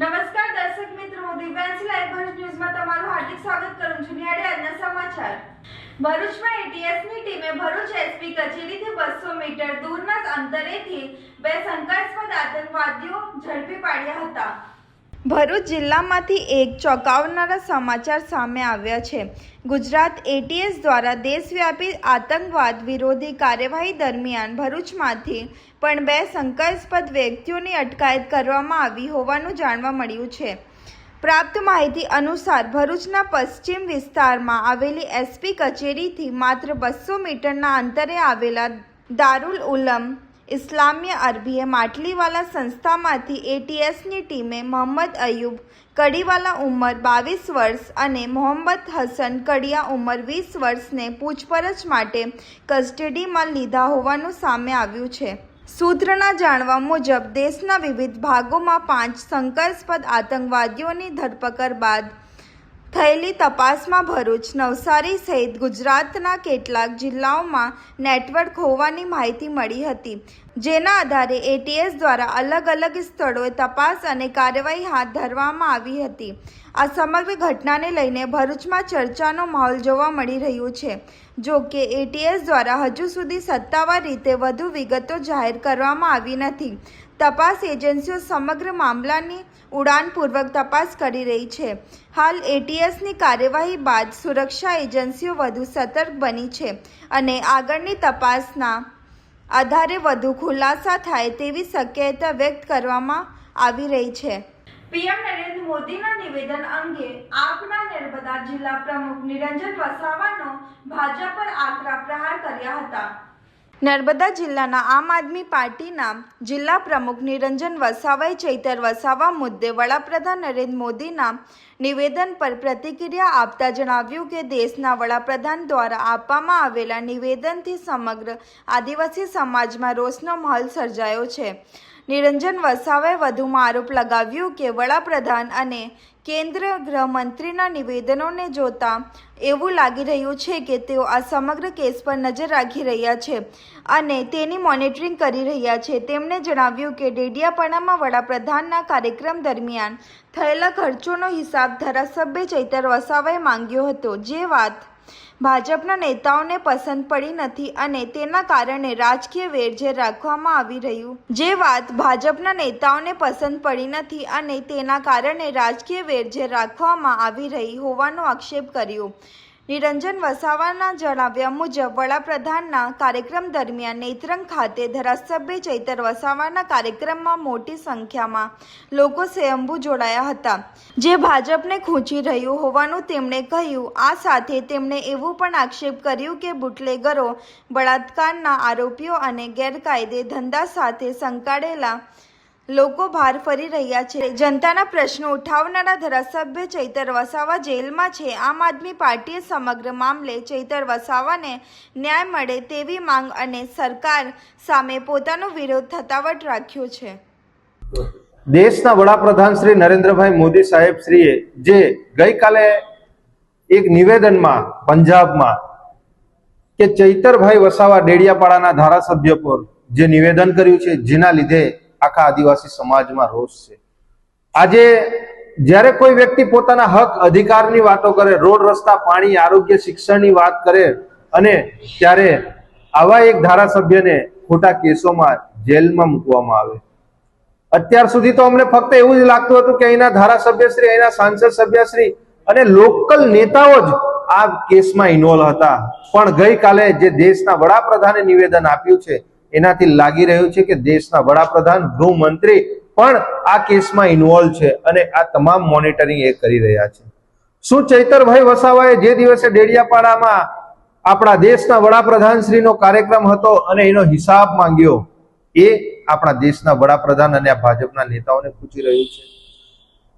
નમસ્કાર દર્શક મિત્રો, દિવ્યાંશી લાઈવ ભરૂચ ન્યૂઝમાં તમારું હાર્દિક સ્વાગત કરું છું. નિહાળે આજના સમાચાર. ભરૂચમાં એટીએસની ટીમે ભરૂચ એસપી કચેરીથી 200 મીટર દૂરના અંતરેથી બે શંકાસ્પદ આતંકવાદીઓ ઝડપી પાડ્યા હતા. ભરૂચ જિલ્લામાંથી એક ચોંકાવનારા સમાચાર સામે આવ્યા છે. ગુજરાત એટીએસ દ્વારા દેશવ્યાપી આતંકવાદ વિરોધી કાર્યવાહી દરમિયાન ભરૂચમાંથી પણ બે શંકાસ્પદ વ્યક્તિઓની અટકાયત કરવામાં આવી હોવાનું જાણવા મળ્યું છે. પ્રાપ્ત માહિતી અનુસાર ભરૂચના પશ્ચિમ વિસ્તારમાં આવેલી એસપી કચેરીથી માત્ર 200 મીટરના અંતરે આવેલા દારૂલ ઉલમ ઇસ્લામિયા અરબીએ માટલીવાલા સંસ્થામાંથી એટીએસની ટીમે મોહમ્મદ અયુબ કડીવાલા ઉંમર 22 વર્ષ અને મોહમ્મદ હસન કડિયા ઉંમર 20 વર્ષને પૂછપરછ માટે કસ્ટડીમાં લીધા હોવાનું સામે આવ્યું છે. સૂત્રના જાણવા મુજબ દેશના વિવિધ ભાગોમાં 5 શંકાસ્પદ આતંકવાદીઓની ધરપકડ બાદ થયેલી તપાસમાં ભરૂચ, નવસારી સહિત ગુજરાતના કેટલાક જિલ્લાઓમાં નેટવર્ક હોવાની માહિતી મળી હતી. જેના આધારે એટીએસ દ્વારા અલગ અલગ સ્થળોએ તપાસ અને કાર્યવાહી હાથ ધરવામાં આવી હતી. આ સમગ્ર ઘટનાને લઈને ભરૂચમાં ચર્ચાનો માહોલ જોવા મળી રહ્યો છે. જો કે એટીએસ દ્વારા હજુ સુધી સત્તાવાર રીતે વધુ વિગતો જાહેર કરવામાં આવી નથી. તપાસ એજન્સીઓ સમગ્ર મામલાની ઉડાનપૂર્વક તપાસ કરી રહી છે. હાલ એટીએસની કાર્યવાહી બાદ સુરક્ષા એજન્સીઓ વધુ સતર્ક બની છે અને આગળની તપાસના આધારે વધુ ખુલાસા થાય તેવી શક્યતા વ્યક્ત કરવામાં આવી રહી છે. પીએમ નરેન્દ્ર મોદીના નિવેદન અંગે આપના નર્મદા જિલ્લા પ્રમુખ નિરંજન વસાવાનો ભાજપ પર આકરા પ્રહાર કર્યા હતા. નર્મદા જિલ્લાના આમ આદમી પાર્ટીના જિલ્લા પ્રમુખ નિરંજન વસાવાએ ચૈતર વસાવા મુદ્દે વડાપ્રધાન નરેન્દ્ર મોદીના નિવેદન પર પ્રતિક્રિયા આપતા જણાવ્યું કે દેશના વડાપ્રધાન દ્વારા આપવામાં આવેલા નિવેદનથી સમગ્ર આદિવાસી સમાજમાં રોષનો માહોલ સર્જાયો છે. નિરંજન વસાવાએ વધુમાં આરોપ લગાવ્યો કે વડાપ્રધાન અને કેન્દ્રીય ગૃહમંત્રીના નિવેદનોને જોતા એવું લાગી રહ્યું છે કે તેઓ આ સમગ્ર કેસ પર નજર રાખી રહ્યા છે અને તેની મોનિટરિંગ કરી રહ્યા છે. તેમણે જણાવ્યું કે ડેડિયાપાડામાં વડાપ્રધાનના કાર્યક્રમ દરમિયાન થયેલા ખર્ચોનો હિસાબ ધારાસભ્ય ચૈતર વસાવાએ માંગ્યો હતો. જે વાત ભાજપના નેતાઓને પસંદ પડી નથી અને તેના કારણે રાજકીય વેરઝેર રાખવામાં આવી રહ્યું. જે વાત ભાજપના નેતાઓને પસંદ પડી નથી અને તેના કારણે રાજકીય વેરઝેર રાખવામાં આવી રહી હોવાનો આક્ષેપ કર્યો. નિરંજન વસાવાના જણાવ્યા મુજબ વડાપ્રધાનના કાર્યક્રમ દરમિયાન નેત્રંગ ખાતે ધારાસભ્ય ચૈતર વસાવાના કાર્યક્રમમાં મોટી સંખ્યામાં લોકો સ્વયંભૂ જોડાયા હતા, જે ભાજપને ખૂંચી રહ્યું હોવાનું તેમણે કહ્યું. આ સાથે તેમણે એવું પણ આક્ષેપ કર્યું કે બુટલેગરો, બળાત્કારના આરોપીઓ અને ગેરકાયદે ધંધા સાથે સંકળાયેલા લોકો બહાર ફરી રહ્યા છે. જનતાના પ્રશ્નો ઉઠાવનારા ધારાસભ્ય ચૈતર વસાવા જેલમાં છે. આમ આદમી પાર્ટીએ સમગ્ર મામલે ચૈતર વસાવાને ન્યાય મળે તેવી માંગ અને સરકાર સામે પોતાનો વિરોધ થતાવટ રાખ્યો છે. દેશના વડાપ્રધાન શ્રી નરેન્દ્રભાઈ મોદી સાહેબ શ્રીએ જે ગઈકાલે એક નિવેદનમાં પંજાબમાં કે ચૈતરભાઈ વસાવા ડેડિયાપાડાના ધારાસભ્ય પર જે નિવેદન કર્યું છે, જેના લીધે આખા આદિવાસી સમાજમાં રોષ છે. આજે જ્યારે કોઈ વ્યક્તિ પોતાના હક અધિકારની વાતો કરે, રોડ રસ્તા, પાણી, આરોગ્ય, શિક્ષણની વાત કરે અને ત્યારે આવા એક ધારાસભ્યને ખોટા કેસોમાં જેલમાં મૂકવામાં આવે. અત્યાર સુધી તો અમને ફક્ત એવું જ લાગતું હતું કે અહીંના ધારાસભ્યશ્રી, અહીંના સાંસદ સભ્યશ્રી અને લોકલ નેતાઓ જ આ કેસમાં ઇન્વોલ્વ હતા. પણ ગઈકાલે જે દેશના વડાપ્રધાને નિવેદન આપ્યું છે એનાથી લાગી રહ્યું છે કે દેશના વડાપ્રધાન, ગૃહમંત્રી પણ આ કેસમાં ઇન્વોલ્વ છે અને આ તમામ મોનિટરિંગ એ કરી રહ્યા છે. શું ચૈતરભાઈ વસાવાએ જે દિવસે ડેડિયાપાડામાં આપણા દેશના વડાપ્રધાન શ્રીનો કાર્યક્રમ હતો અને એનો હિસાબ માંગ્યો, એ આપણા દેશના વડાપ્રધાન અને આ ભાજપના નેતાઓને પૂછી રહ્યું છે?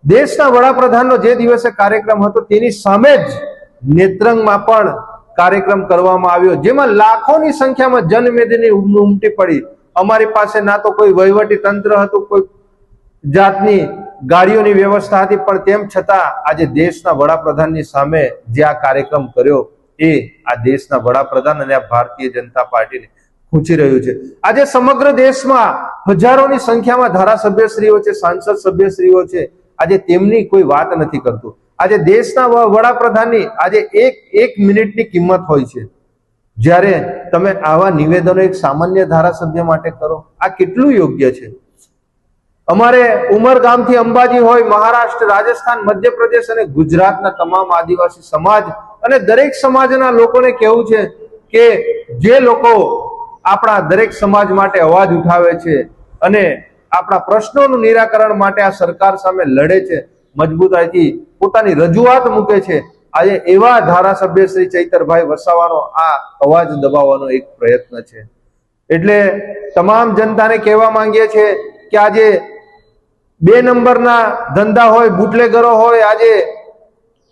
દેશના વડાપ્રધાનનો જે દિવસે કાર્યક્રમ હતો તેની સામે જ નેત્રંગમાં પણ કાર્યક્રમ કરવામાં આવ્યો, જેમાં લાખોની સંખ્યામાં જનમેદની ઉમટી પડી. અમારી પાસે ના તો કોઈ વહીવટી તંત્ર હતું, કોઈ જાતની ગાડીઓની વ્યવસ્થા હતી, પણ તેમ છતાં આજે દેશના વડાપ્રધાનની સામે જે આ કાર્યક્રમ કર્યો એ આ દેશના વડાપ્રધાન અને આ ભારતીય જનતા પાર્ટીને પૂછી રહ્યું છે. આજે સમગ્ર દેશમાં હજારોની સંખ્યામાં ધારાસભ્યશ્રીઓ છે, સાંસદ સભ્યશ્રીઓ છે. આજે તેમની કોઈ વાત નથી કરતું. આજે દેશના વડાપ્રધાનની આજે એક મિનિટની કિંમત હોય છે. જ્યારે તમે આવા નિવેદનો એક સામાન્ય ધારાસભ્ય માટે કરો, આ કેટલું યોગ્ય છે? અમારે ઉમરગામથી અંબાજી હોય, મહારાષ્ટ્ર, રાજસ્થાન, મધ્યપ્રદેશ અને ગુજરાતના તમામ આદિવાસી સમાજ અને દરેક સમાજના લોકોને કહેવું છે કે જે લોકો આપણા દરેક સમાજ માટે અવાજ ઉઠાવે છે અને આપણા પ્રશ્નોનું નિરાકરણ માટે આ સરકાર સામે લડે છે, મજબૂતાઈથી પોતાની રજૂઆત મૂકે છે, આજે એવા ધારાસભ્ય શ્રી ચૈતરભાઈ વસાવાનો આ અવાજ દબાવવાનો એક પ્રયત્ન છે. એટલે તમામ જનતાને કહેવા માંગીએ છીએ કે આજે 2 નંબરના ધંધા હોય, બુટલેગરો હોય, આજે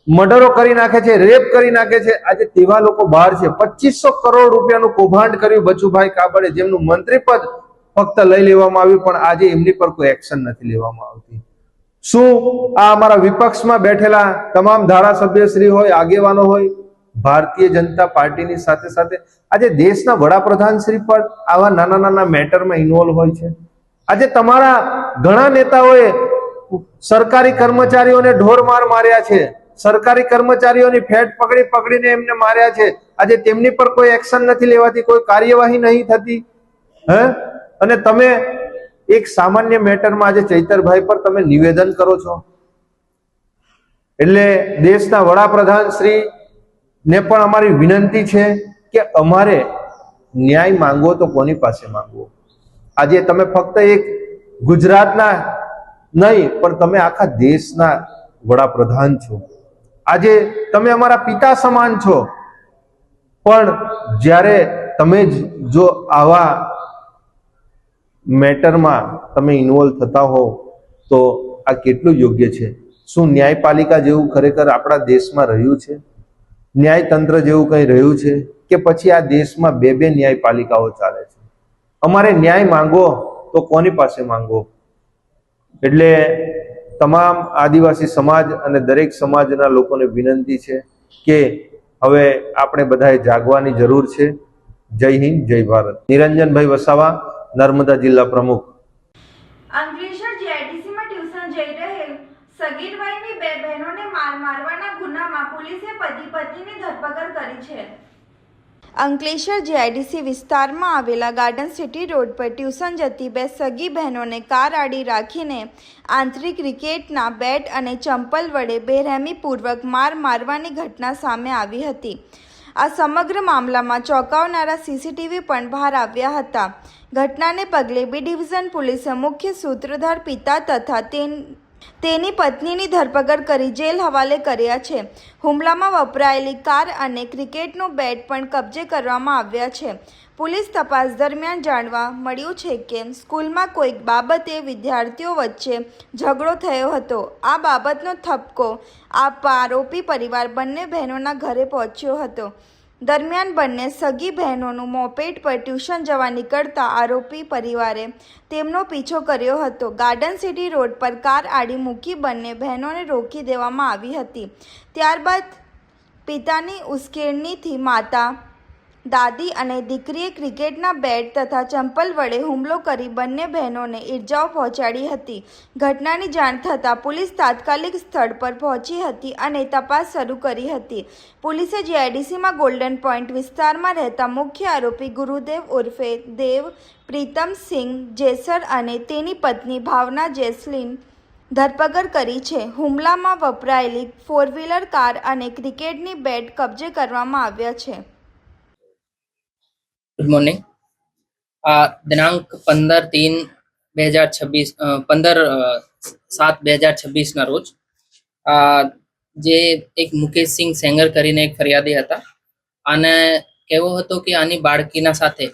મર્ડરો કરી નાખે છે, રેપ કરી નાખે છે, આજે તેવા લોકો બહાર છે. 2500 કરોડ રૂપિયાનું કૌભાંડ કર્યું બચુભાઈ કાબડે, જેમનું મંત્રી પદ ફક્ત લઈ લેવામાં આવ્યું, પણ આજે એમની પર કોઈ એક્શન નથી લેવામાં આવતી. શું આ અમારા વિપક્ષમાં બેઠેલા તમામ ધારાસભ્યશ્રી હોય, આગેવાનો હોય, ભારતીય જનતા પાર્ટીની સાથે સાથે આજે દેશના વડાપ્રધાન શ્રી પણ આવા નાના નાના મેટરમાં ઇન્વોલ્વ હોય છે? આજે તમારા ઘણા નેતાઓએ સરકારી કર્મચારીઓને ઢોરમાર માર્યા છે, સરકારી કર્મચારીઓની ફેટ પકડીને એમને માર્યા છે. આજે તેમની પર કોઈ એક્શન નથી લેવાતી, કોઈ કાર્યવાહી નહીં થતી. અને તમે એક સામાન્ય મેટરમાં આજે ચૈતરભાઈ પર તમે નિવેદન કરો છો. એટલે દેશના વડાપ્રધાન શ્રી ને પણ અમારી વિનંતી છે કે અમારે ન્યાય માંગવો તો કોની પાસે માંગવો? આજે તમે ફક્ત એક ગુજરાતના નહીં, પણ તમે આખા દેશના વડાપ્રધાન છો. આજે તમે અમારા પિતા સમાન છો, પણ જ્યારે તમે જો આવા મેટરમાં તમે ઇન્વોલ્વ થતા હો તો આ કેટલું યોગ્ય છે? શું ન્યાયપાલિકા જેવું ખરેખર આપણા દેશમાં રહ્યું છે? ન્યાયતંત્ર જેવું કંઈ રહ્યું છે કે પછી આ દેશમાં 2 ન્યાયપાલિકાઓ ચાલે છે? અમારે ન્યાય માંગવો તો કોની પાસે માંગવો? એટલે તમામ આદિવાસી સમાજ અને દરેક સમાજના લોકોને વિનંતી છે કે હવે આપણે બધાએ જાગવાની જરૂર છે. જય હિન્દ, જય ભારત. નિરંજનભાઈ વસાવા, નર્મદા જિલ્લા પ્રમુખ. અંકલેશ્વર જીઆઈડીસીમાં ટ્યુશન જઈ રહેલ સગીરભાઈની 2 બહેનોને મારવાના ગુનામાં પોલીસે પતિ પત્નીની ધરપકડ કરી છે. અંકલેશ્વર જીઆઈડીસી વિસ્તારમાં આવેલા ગાર્ડન સિટી રોડ પર ટ્યુશન જતી 2 સગી બહેનોને કાર આડી રાખીને આંતરિક ક્રિકેટના બેટ અને ચંપલ વડે બેરહેમીપૂર્વક મારવાની ઘટના સામે આવી હતી. આ સમગ્ર મામલામાં ચોંકાવનારા સીસીટીવી પણ બહાર આવ્યા હતા. ઘટનાને પગલે બી ડિવિઝન પોલીસે મુખ્ય સૂત્રધાર પિતા તથા તેની પત્નીની ધરપકડ કરી જેલ હવાલે કર્યા છે. હુમલામાં વપરાયેલી કાર અને ક્રિકેટનું બેટ પણ કબજે કરવામાં આવ્યા છે. પોલીસ તપાસ દરમિયાન જાણવા મળ્યું છે કે સ્કૂલમાં કોઈક બાબતે વિદ્યાર્થીઓ વચ્ચે ઝઘડો થયો હતો. આ બાબતનો ઠપકો આપવા આરોપી પરિવાર બંને બહેનોના ઘરે પહોંચ્યો હતો. દરમિયાન બંને સગી બહેનોનું મોપેડ પર ટ્યુશન જવા નીકળતા આરોપી પરિવારે તેમનો પીછો કર્યો હતો. ગાર્ડન સિટી રોડ પર કાર આડી મૂકી બંને બહેનોને રોકી દેવામાં આવી હતી. ત્યારબાદ પિતાની ઉશ્કેરણીથી માતા, દાદી અને દીકરીએ ક્રિકેટના બેટ તથા ચંપલ વડે હુમલો કરી બંને બહેનોને ઈજાઓ પહોંચાડી હતી. ઘટનાની જાણ થતાં પોલીસ તાત્કાલિક સ્થળ પર પહોંચી હતી અને તપાસ શરૂ કરી હતી. પોલીસે જીઆઈડીસીમાં ગોલ્ડન પોઈન્ટ વિસ્તારમાં રહેતા મુખ્ય આરોપી ગુરુદેવ ઉર્ફે દેવ પ્રીતમસિંહ જેસર અને તેની પત્ની ભાવના જેસલીન ધરપકડ કરી છે. હુમલામાં વપરાયેલી 4વ્હીલર કાર અને ક્રિકેટની બેટ કબજે કરવામાં આવ્યા છે. Good morning. દિનાંક 15/7/2026 ના રોજ જે એક મુકેશસિંહ સેંગર કરીને એક ફરિયાદી હતા, અને કહેવો હતો કે આની બાળકીના સાથે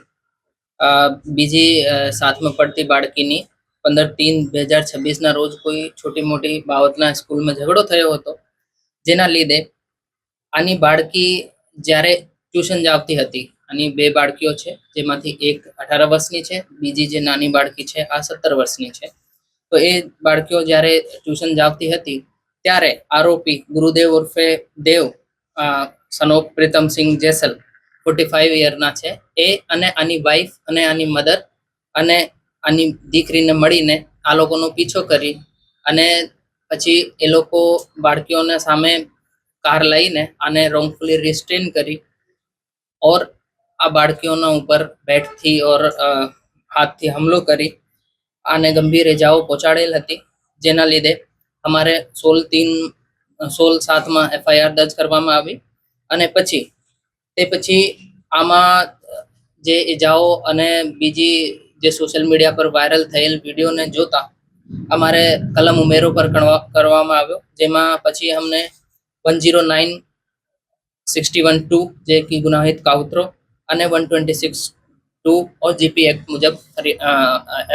બીજી સાથમાં પડતી બાળકીની 15/3/2026 ના રોજ કોઈ છોટી મોટી બાબતના સ્કૂલમાં ઝઘડો થયો હતો, જેના લીધે આની બાળકી જ્યારે ટ્યુશન જાવતી હતી, આની 2 બાળકીઓ છે, જેમાંથી એક 18 વર્ષની છે, બીજી જે નાની બાળકી છે આ 17 વર્ષની છે. તો એ બાળકીઓ જ્યારે ટ્યુશન જાવતી હતી ત્યારે આરોપી ગુરુદેવ ઉર્ફે દેવ સન ઓફ પ્રીતમસિંહ જેસલ 45 યરના છે, એ અને આની વાઈફ અને આની મધર અને આની દીકરીને મળીને આ લોકોનો પીછો કરી અને પછી એ લોકો બાળકીઓને સામે કાર લઈને આને રોંગફુલી રિસ્ટ્રેન કરી ઓર આ બાળકીઓના ઉપર બેટથી ઓર હાથથી હુમલો કરી આને ગંભીર ઇજાઓ પહોંચાડેલ હતી, જેના લીધે અમારે 16/7 FIR દર્જ કરવામાં આવી. અને પછી આમાં જે ઇજાઓ અને બીજી જે સોશિયલ મીડિયા પર વાયરલ થયેલ વિડીયોને જોતા અમારે કલમ ઉમેરો પર કરવામાં આવ્યો, જેમાં પછી અમને 109(61)(2 જે કે ગુનાહિત કાવતરો અને 126(2) और GP એક્ટ મુજબ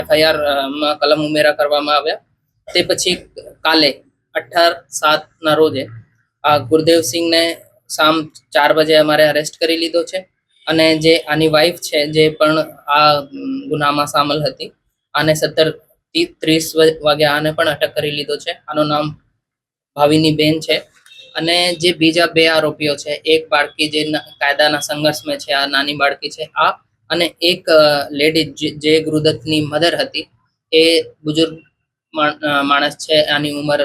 FIR માં કલમ ઉમેરા કરવામાં આવ્યા. તે પછી કાલે 18/7 રોજે આ ગુરદેવસિંહને શામ 4 વાગે અમારે અરેસ્ટ કરી લીધો છે. અને જે આની વાઈફ છે જે પણ આ ગુનામાં સામેલ હતી, આને 17:30 વાગે આને પણ અટક કરી લીધો છે. આનું નામ ભાવિની બેન છે. અને જે બીજા 2 આરોપીઓ છે, એક બાળકી જે કાયદાના સંઘર્ષમાં છે, આ નાની બાળકી છે આ, અને એક લેડી જે ગૃહદત્તની મધર હતી, એ બુજુર્ગ માણસ છે, આની ઉંમર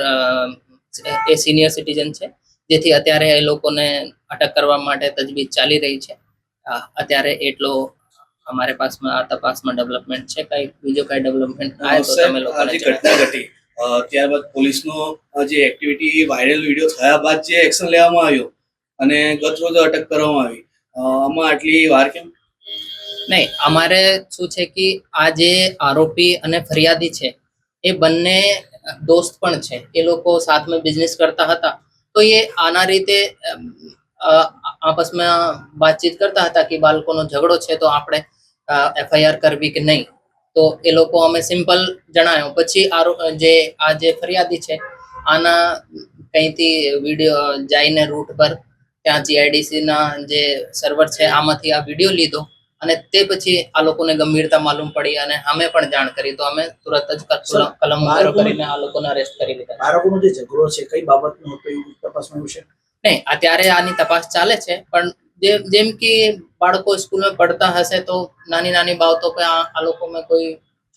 એ સિનિયર સિટીઝન છે, જેથી અત્યારે એ લોકોને અટક કરવા માટે તજવીજ ચાલી રહી છે. અત્યારે એટલો અમારે પાસમાં આ તપાસમાં ડેવલપમેન્ટ છે. કઈ બીજો કઈ ડેવલપમેન્ટ આવે તો તમે લોકોને જે ઘટના ઘટી ત્યારબાદ પોલીસનો જે એક્ટિવિટી વાયરલ વિડીયો થયા બાદ જે એક્શન લેવામાં આવ્યો અને ગત રોજ અટક કરવામાં આવી, આમાં આટલી વાર કેમ? નહીં, અમારે શું છે કે આ જે આરોપી અને ફરિયાદી છે એ બંને દોસ્ત પણ છે. એ લોકો સાથમાં બિઝનેસ કરતા હતા, તો એ આના રીતે આપસમાં વાતચીત કરતા હતા કે બાળકોનો ઝઘડો છે તો આપણે FIR કરવી કે નહીં. તો એ લોકો અમે સિમ્પલ જણાયો. પછી આ જે ફરિયાદી છે આના કંઈથી વિડીયો જઈને રૂટ પર ત્યાં GIDC ના જે સર્વર છે આમાંથી આ વિડીયો લીધો, અને તે પછી આ લોકોને ગંભીરતા માલુમ પડી અને અમે પણ જાણ કરી, તો અમે તુરંત જ કલમ ઉમેરો કરીને આ લોકોને અરેસ્ટ કરી લીધા. બાળકોનો જે ઝઘડો છે કઈ બાબતનો હતો એ તપાસમાં આવ્યું છે? નહીં, અત્યારે આની તપાસ ચાલે છે, પણ જેમ કે બાળકો સ્કૂલમાં પડતા હશે તો નાની નાની બાબતો પર આ લોકોમાં કોઈ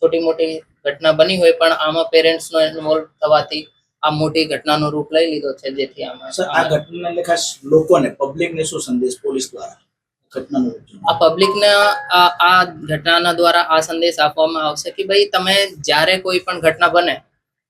છોટી મોટી ઘટના બની હોય, પણ આમાં પેરેન્ટ્સનો ઇન્વોલ્વ થવાથી આ મોટી ઘટનાનો રૂપ લઈ લીધો છે. જેથી આમાં આ ઘટનાને ખાસ લોકોને, પબ્લિકને શું સંદેશ પોલીસ દ્વારા આ પબ્લિકને આ ઘટનાના દ્વારા આ સંદેશ આપવામાં આવશે કે ભાઈ તમે જ્યારે કોઈ પણ ઘટના બને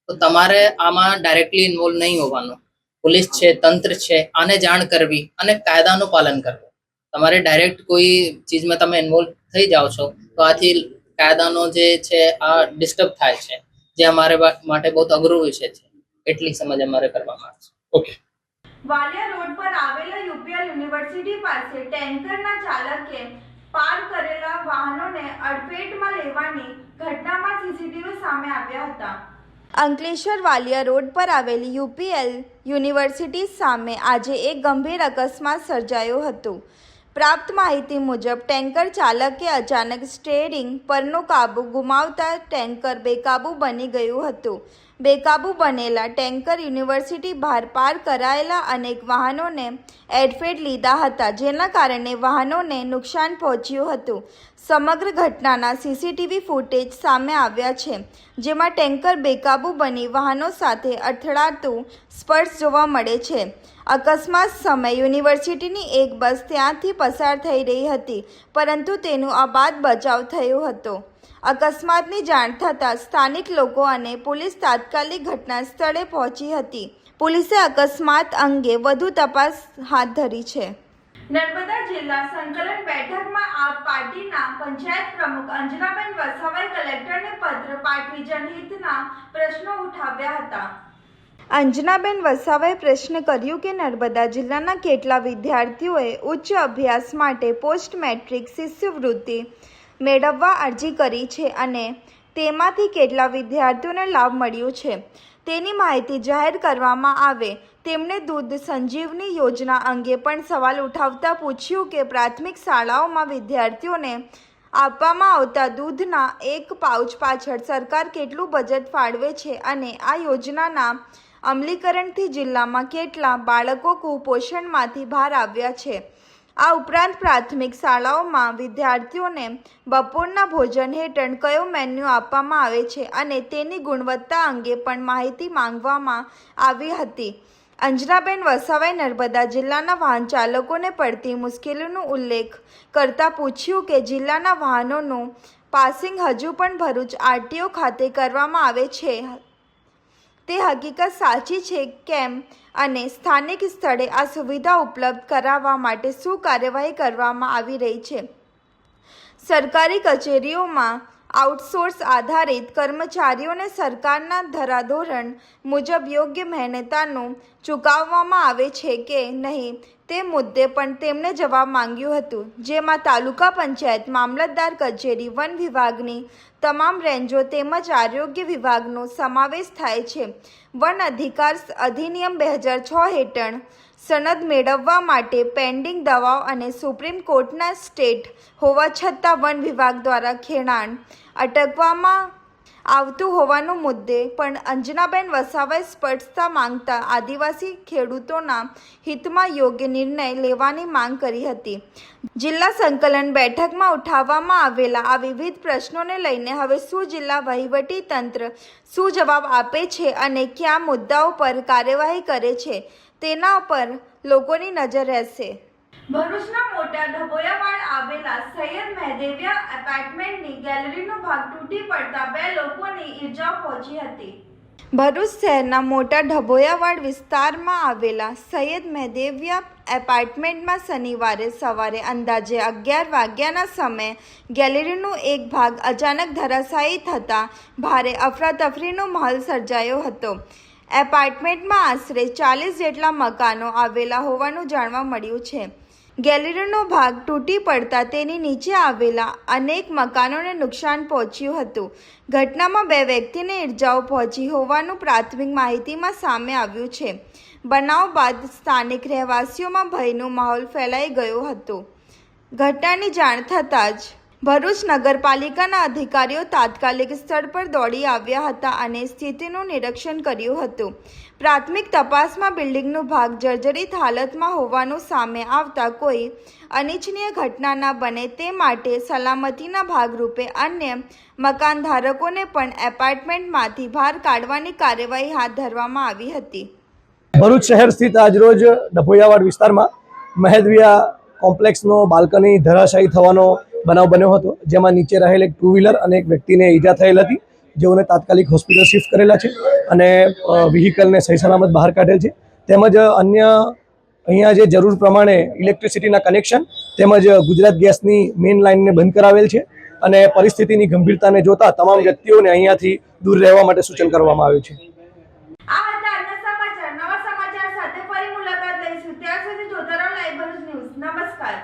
તો તમારે આમાં ડાયરેક્ટલી ઇન્વોલ્વ નહીં હોવાનું. પોલીસ છે, તંત્ર છે, આને જાણ કરવી અને કાયદાનું પાલન કરવું. તમારે ડાયરેક્ટ કોઈ ચીજમાં તમે ઇન્વોલ્વ થઈ જાઓ છો તો આથી કાયદાનો જે છે આ ડિસ્ટર્બ થાય છે, જે અમારે માટે બહુ અઘરું વિષય છે. એટલી સમજ અમારે કરવામાં આવે છે. ઓકે. વાલિયા રોડ પર આવેલા UPL યુનિવર્સિટી પાસે ટેન્કરના ચાલકે પાર્ક કરેલા વાહનોને અડફેટમાં લેવાની ઘટનામાં CCTV સામે આવ્યા હતા. અંકલેશ્વર વાલિયા રોડ પર આવેલી UPL યુનિવર્સિટી સામે આજે એક ગંભીર અકસ્માત સર્જાયો હતો. પ્રાપ્ત માહિતી મુજબ ટેન્કર ચાલકે અચાનક સ્ટીયરિંગ પરનો કાબુ ગુમાવતા ટેન્કર બેકાબૂ બની ગયું હતું. બેકાબૂ બનેલા ટેન્કર યુનિવર્સિટી બહાર પાર્ક કરાયેલા અનેક વાહનોને એડફેટ લીધા હતા, જેના કારણે વાહનોને નુકસાન પહોંચ્યું હતું. સમગ્ર ઘટનાના CCTV ફૂટેજ સામે આવ્યા છે, જેમાં ટેન્કર બેકાબૂ બની વાહનો સાથે અથડાતું સ્પર્શ જોવા મળે છે. અકસ્માત સમયે યુનિવર્સિટીની એક બસ ત્યાંથી પસાર થઈ રહી હતી, પરંતુ તેનું આબાદ બચાવ થયો હતો. અકસ્માતની જાણ થતાં સ્થાનિક લોકો અને પોલીસ તાત્કાલિક ઘટના સ્થળે પહોંચી હતી. પોલીસે અકસ્માત અંગે વધુ તપાસ હાથ ધરી છે. નર્મદા જિલ્લા સંકલન બેઠકમાં આપ પાર્ટીના પંચાયત પ્રમુખ અંજનાબેન વસાવાએ કલેક્ટરને પત્ર પાઠવી જનહિતના પ્રશ્નો ઉઠાવ્યા હતા. અંજનાબેન વસાવાએ પ્રશ્ન કર્યું કે નર્મદા જિલ્લાના કેટલા વિદ્યાર્થીઓએ ઉચ્ચ અભ્યાસ માટે પોસ્ટ મેટ્રિક શિષ્યવૃત્તિ મેળવવા અરજી કરી છે અને તેમાંથી કેટલા વિદ્યાર્થીઓને લાભ મળ્યો છે તેની માહિતી જાહેર કરવામાં આવે. તેમણે દૂધ સંજીવની યોજના અંગે પણ સવાલ ઉઠાવતા પૂછ્યું કે પ્રાથમિક શાળાઓમાં વિદ્યાર્થીઓને આપવામાં આવતા દૂધના એક પાઉચ પાછળ સરકાર કેટલું બજેટ ફાળવે છે અને આ યોજનાના અમલીકરણથી જિલ્લામાં કેટલા બાળકો કુપોષણમાંથી બહાર આવ્યા છે. આ ઉપરાંત પ્રાથમિક શાળાઓમાં વિદ્યાર્થીઓને બપોરના ભોજન હેઠળ કયો મેન્યુ આપવામાં આવે છે અને તેની ગુણવત્તા અંગે પણ માહિતી માંગવામાં આવી હતી. અંજનાબેન વસાવાએ નર્મદા જિલ્લાના વાહન ચાલકોને પડતી મુશ્કેલીનો ઉલ્લેખ કરતા પૂછ્યું કે જિલ્લાના વાહનોનું પાસિંગ હજુ પણ ભરૂચ આરટીઓ ખાતે કરવામાં આવે છે, તે હકીકત સાચી છે કેમ અને સ્થાનિક સ્થળે આ સુવિધા ઉપલબ્ધ કરાવવા માટે શું કાર્યવાહી કરવામાં આવી રહી છે. સરકારી કચેરીઓમાં આઉટસોર્સ આધારિત કર્મચારીઓને સરકારના ધરાધોરણ મુજબ યોગ્ય મહેનતાણું ચૂકવવામાં આવે છે કે નહીં તે મુદ્દે પણ તેમણે જવાબ માંગ્યું હતું, જેમાં તાલુકા પંચાયત, મામલતદાર કચેરી, વન વિભાગની તમામ રેન્જો તેમજ આરોગ્ય વિભાગનો સમાવેશ થાય છે. વન અધિકાર અધિનિયમ 2006 હેઠળ સનદ મેળવવા માટે પેન્ડિંગ દવાઓ અને સુપ્રીમ કોર્ટના સ્ટેટ હોવા છતાં વન વિભાગ દ્વારા ખેડાણ અટકવામાં આવતું હોવાનો મુદ્દે પણ અંજનાબેન વસાવાએ સ્પષ્ટતા માંગતા આદિવાસી ખેડૂતોના હિતમાં યોગ્ય નિર્ણય લેવાની માંગ કરી હતી. જિલ્લા સંકલન બેઠકમાં ઉઠાવવામાં આવેલા આ વિવિધ પ્રશ્નોને લઈને હવે શું જિલ્લા વહીવટી તંત્ર શું જવાબ આપે છે અને કયા મુદ્દાઓ પર કાર્યવાહી કરે છે તેના પર લોકોની નજર રહેશે. ભરૂચના મોટા ઢબોયાવાડ આવેલા સૈયદ મહેદેવિયા એપાર્ટમેન્ટની ગેલેરીનો ભાગ તૂટી પડતા 2 લોકોની ઈજાઓ પહોંચી હતી. ભરૂચ શહેરના મોટા ઢબોયાવાડ વિસ્તારમાં આવેલા સૈયદ મહેદેવિયા એપાર્ટમેન્ટમાં શનિવારે સવારે અંદાજે 11 વાગ્યાના સમયે ગેલેરીનો એક ભાગ અચાનક ધરાશાયી થતાં ભારે અફરાતફરીનો માહોલ સર્જાયો હતો. એપાર્ટમેન્ટમાં આશરે 40 જેટલા મકાનો આવેલા હોવાનું જાણવા મળ્યું છે. ગેલેરીનો ભાગ તૂટી પડતા તેની નીચે આવેલા અનેક મકાનોને નુકસાન પહોંચ્યું હતું. ઘટનામાં 2 વ્યક્તિને ઈજાઓ પહોંચી હોવાનું પ્રાથમિક માહિતીમાં સામે આવ્યું છે. બનાવ બાદ સ્થાનિક રહેવાસીઓમાં ભયનો માહોલ ફેલાઈ ગયો હતો. ઘટનાની જાણ થતાં જ ભરૂચ નગરપાલિકાના અધિકારીઓ તાત્કાલિક સ્થળ પર દોડી આવ્યા હતા અને સ્થિતિનું નિરીક્ષણ કર્યું હતું. પ્રાથમિક તપાસમાં બિલ્ડિંગનો ભાગ જર્જરિત હાલતમાં હોવાનું સામે આવતા કોઈ અનિચ્છનીય ઘટના ન બને તે માટે સલામતીના ભાગરૂપે અન્ય મકાનધારકોને પણ એપાર્ટમેન્ટમાંથી બહાર કાઢવાની કાર્યવાહી હાથ ધરવામાં આવી હતી. ભરૂચ શહેર સ્થિત આજરોજ ડભોયાવાડ વિસ્તારમાં મહેદવિયા કોમ્પ્લેક્સનો બાલ્કની ધરાશાયી થવાનો બનાવ બન્યો હતો, જેમાં નીચે રહેલ એક 2 વ્હીલર અને એક વ્યક્તિને ઈજા થયેલ હતી, જેઓને તાત્કાલિક હોસ્પિટલ શિફ્ટ કરેલા છે અને વ્હીકલને સહી સલામત બહાર કાઢેલ છે. તેમજ અન્ય અહીંયા જે જરૂર પ્રમાણે ઇલેક્ટ્રિસિટીના કનેક્શન તેમજ ગુજરાત ગેસની મેઇન લાઇનને બંધ કરાવેલ છે અને પરિસ્થિતિની ગંભીરતાને જોતા તમામ વ્યક્તિઓને અહીંયાથી દૂર રહેવા માટે સૂચન કરવામાં આવ્યું છે. આ હતા આજના સમાચાર. નવા સમાચાર સાથે ફરી મુલાકાત લઈશું. ત્યાર સુધી જોતા રહો લાઈવ ભરૂચ ન્યૂઝ. નમસ્કાર.